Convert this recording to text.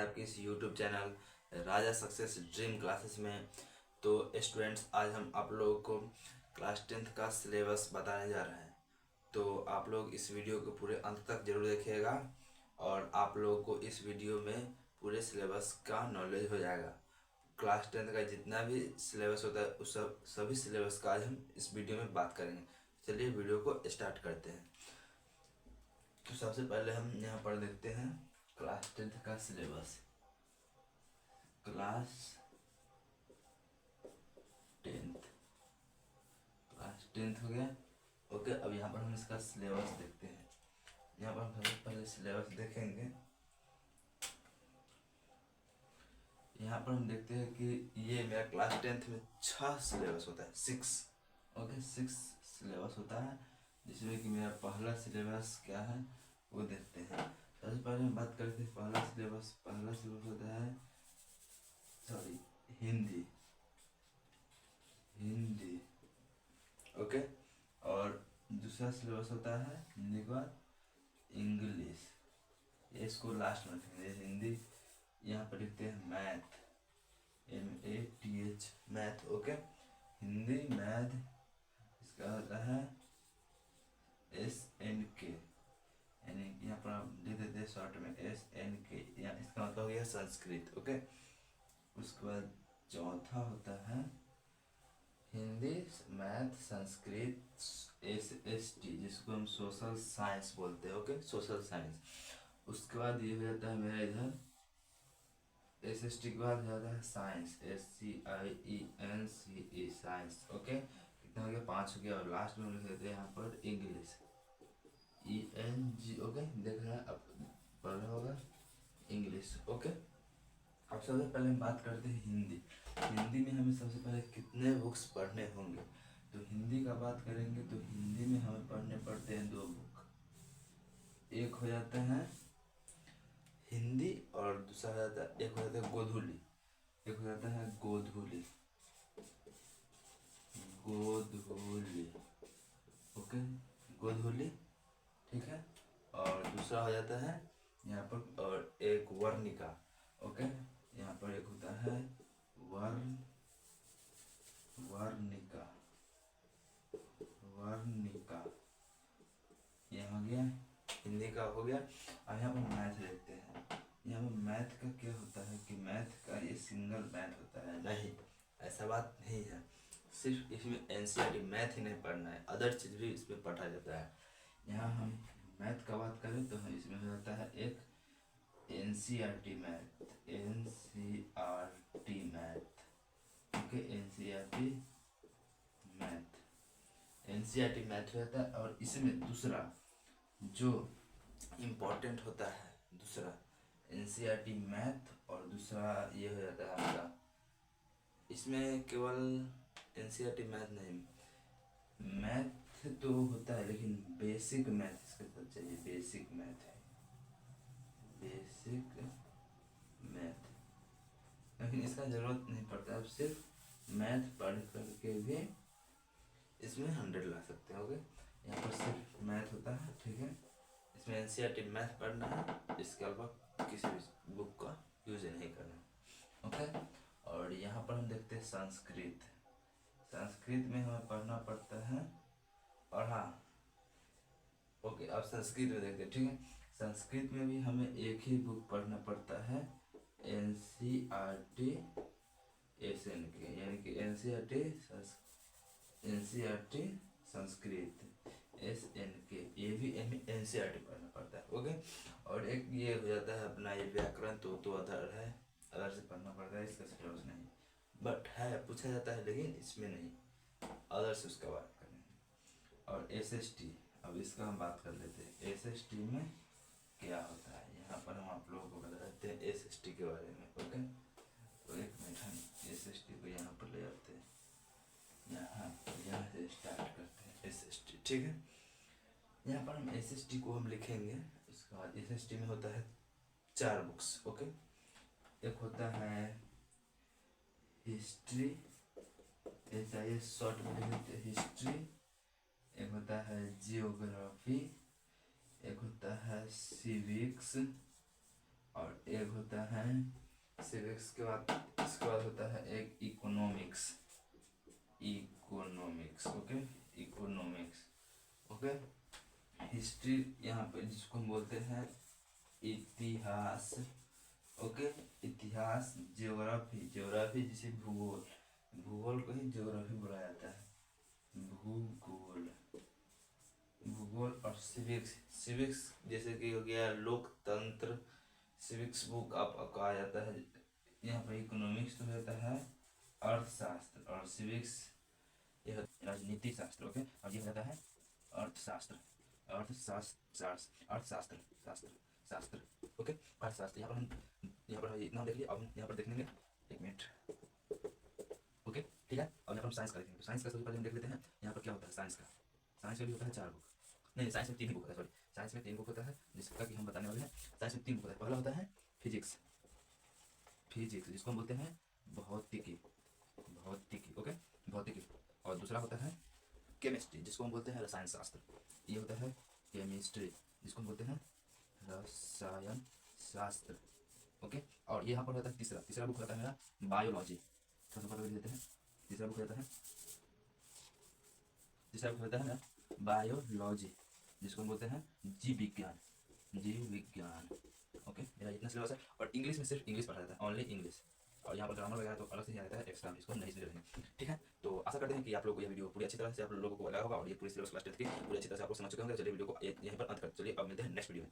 है आपके इस यूट्यूब चैनल राजा सक्सेस ड्रीम क्लासेस में। तो स्टूडेंट्स, आज हम आप लोगों को क्लास 10th का सिलेबस बताने जा रहे हैं। तो आप लोग इस वीडियो को पूरे अंत तक जरूर देखिएगा और आप लोगों को इस वीडियो में पूरे सिलेबस का नॉलेज हो जाएगा। क्लास 10th का जितना भी सिलेबस होता है उस सभी सिलेबस का आज हम इस वीडियो में बात करेंगे। चलिए वीडियो को स्टार्ट करते हैं। तो सबसे पहले हम यहाँ पर देखते हैं क्लास 10th का सिलेबस। क्लास 10th हो गया। ओके, अब यहाँ पर हम इसका सिलेबस देखते हैं। यहाँ पर हम सबसे पहले सिलेबस देखेंगे। यहाँ पर हम देखते हैं कि ये मेरा क्लास 10th में 6 सिलेबस होता है, 6। ओके, 6 सिलेबस होता है, जिसमें कि मेरा पहला सिलेबस क्या है वो देखते हैं। सबसे पहले हम बात करते हैं पहला सिलेबस होता है हिंदी। ओके, और दूसरा सिलेबस होता है हिंदी के बाद इंग्लिश। ये इसको लास्ट में रखेंगे। हिंदी यहाँ पर लिखते हैं math, MATH, math. Okay, Hindi math, इसका होता है SNK, यानी यहाँ पर आप लिख देते हैं शॉर्ट में SNK, यहाँ इसका मतलब हो गया संस्कृत। ओके, उसके बाद चौथा होता है हिंदी मैथ संस्कृत SST, जिसको हम सोशल साइंस बोलते हैं। Okay, social science. उसके बाद ये हो जाता है मेरा इधर SST के बाद हो जाता है साइंस, SCIENCE, साइंस। ओके, कितना हो गया? 5 हो गया। और लास्ट में लिख देते हैं यहाँ पर इंग्लिश, ENG। ओके, देख रहे हैं, अब पढ़ा होगा इंग्लिश। ओके, अब सबसे पहले हम बात करते हैं हिंदी। हिंदी में हमें सबसे पहले कितने बुक्स पढ़ने होंगे? तो हिंदी का बात करेंगे तो हिंदी में हमें पढ़ने पड़ते हैं 2 बुक। एक हो जाता है हिंदी और दूसरा हो जाता है, एक हो जाता है गोधूली। एक हो जाता है गोधूली। ओके, गोधूली, ठीक है। और दूसरा हो जाता है यहाँ पर, और एक वर्णिका। ओके, यहाँ पर एक होता है वर्णिका। यह हो गया, हिंदी का हो गया। अब यहाँ पर मैथ देखते हैं। यहाँ पर मैथ का क्या होता है कि मैथ का ये सिंगल मैथ होता है? नहीं, ऐसा बात नहीं है। सिर्फ इसमें NCERT मैथ ही नहीं पढ़ना है, अदर चीज़ भी इसमें पढ़ा जाता है। यहाँ हम मैथ का बात करें तो हम इसमें हो जाता है एक NCERT math, okay, NCERT math रहता है। और इसमें दूसरा जो इम्पोर्टेंट होता है, दूसरा NCERT मैथ, और दूसरा ये हो जाता है आपका, इसमें केवल NCERT मैथ नहीं, मैथ तो होता है लेकिन बेसिक मैथ इसके साथ चाहिए। बेसिक मैथ, लेकिन इसका ज़रूरत नहीं पड़ता। आप सिर्फ मैथ पढ़ करके भी इसमें 100 ला सकते हैं। ओके, यहाँ पर सिर्फ मैथ होता है, ठीक है। इसमें NCERT मैथ पढ़ना है, इसके अलावा किसी भी बुक का यूज नहीं करना। ओके, और यहाँ पर हम देखते हैं संस्कृत। संस्कृत में हमें पढ़ना पड़ता है, और हाँ, ओके, अब संस्कृत में देखते हैं, ठीक है। संस्कृत में भी हमें एक ही बुक पढ़ना पड़ता है, NCERT SNK, यानी कि NCERT संस्कृत SNK, ये भी NCERT पढ़ना पड़ता है। ओके, और एक ये हो जाता है अपना ये व्याकरण, तो अदर है, अदर से पढ़ना पड़ता है, इसका सिलेबस नहीं, बट है, पूछा जाता है लेकिन इसमें नहीं, अदर से उसका बात करेंगे। और SST, अब इसका हम बात कर लेते हैं। SST में क्या होता है, यहाँ पर हम आप लोगों को बताते हैं SST के बारे में। ओके, तो एक मिनट, हम SST को यहाँ पर ले आते हैं, यहाँ से स्टार्ट करते हैं SST, ठीक है। यहाँ पर हम SST को हम लिखेंगे। उसके बाद SST में होता है 4 बुक्स। ओके, एक होता है हिस्ट्री, ऐसा ये शॉर्ट में लिख देते हैं हिस्ट्री। एक होता है जियोग्राफी, एक होता है सिविक्स, और एक होता है सिविक्स के बाद, इसके बाद होता है एक economics. Economics okay, economics okay. History यहाँ पे जिसको हम बोलते हैं इतिहास ओके, इतिहास। ज्योग्राफी, ज्योग्राफी जिसे भूगोल, भूगोल को ही ज्योग्राफी बोला जाता है, भूगोल, भूगोल। और सिविक्स, सिविक्स जैसे कि हो गया लोकतंत्र, सिविक्स बुक आप कहा जाता है। यहाँ पर इकोनॉमिक्स तो रहता है अर्थशास्त्र, और सिविक्स यह राजनीति शास्त्र ओके। और ये रहता है अर्थशास्त्र, अर्थशास्त्र, अर्थशास्त्र, शास्त्र, शास्त्र ओके, अर्थशास्त्र। यहाँ पर हम, यहाँ पर इतना देख लिया। अब हम यहाँ पर देख लेंगे, एक मिनट ओके ठीक है। अब यहाँ पर हम साइंस का देखेंगे। तो साइंस का सबसे पहले हम देख लेते हैं यहाँ पर क्या होता है साइंस का। साइंस में भी होता है 4 बुक, नहीं साइंस में 3 ही बुक होता है, सॉरी साइंस में 3 बुक होता है, जिसका कि हम बताने वाले हैं। साइंस में 3 बुक होता है। पहला होता है फिजिक्स, फिजिक्स जिसको हम बोलते हैं भौतिकी, भौतिकी ओके, भौतिकी। और दूसरा होता है केमिस्ट्री जिसको हम बोलते हैं रसायन शास्त्र। ये होता है केमिस्ट्री जिसको हम बोलते हैं रसायन शास्त्र ओके। और यहाँ पर होता है तीसरा, तीसरा बुक होता है मेरा बायोलॉजी। थोड़ा सा देते हैं, तीसरा बुक होता है, तीसरा बुक होता है मेरा बायोलॉजी जिसको हम बोलते हैं जीव विज्ञान, जीव विज्ञान ओके। मेरा इतना सिलेबस है। और इंग्लिश में सिर्फ इंग्लिश पढ़ा जाता है, ओनली इंग्लिश। और यहाँ पर ग्रामर वगैरह तो अलग से ही आता है एक्स्ट्रा, इसको हम नहीं समझ रहेंगे ठीक है। तो आशा करते हैं कि आप लोग को यह वीडियो पूरी अच्छी तरह से आप लोगों को लगा होगा, और ये पूरी सिलेबस क्लास 10 की पूरी अच्छी तरह से आप लोग समझ चुके होंगे। चलिए वीडियो को यहीं पर अंत कर, चलिए अब मिलते हैं नेक्स्ट वीडियो में।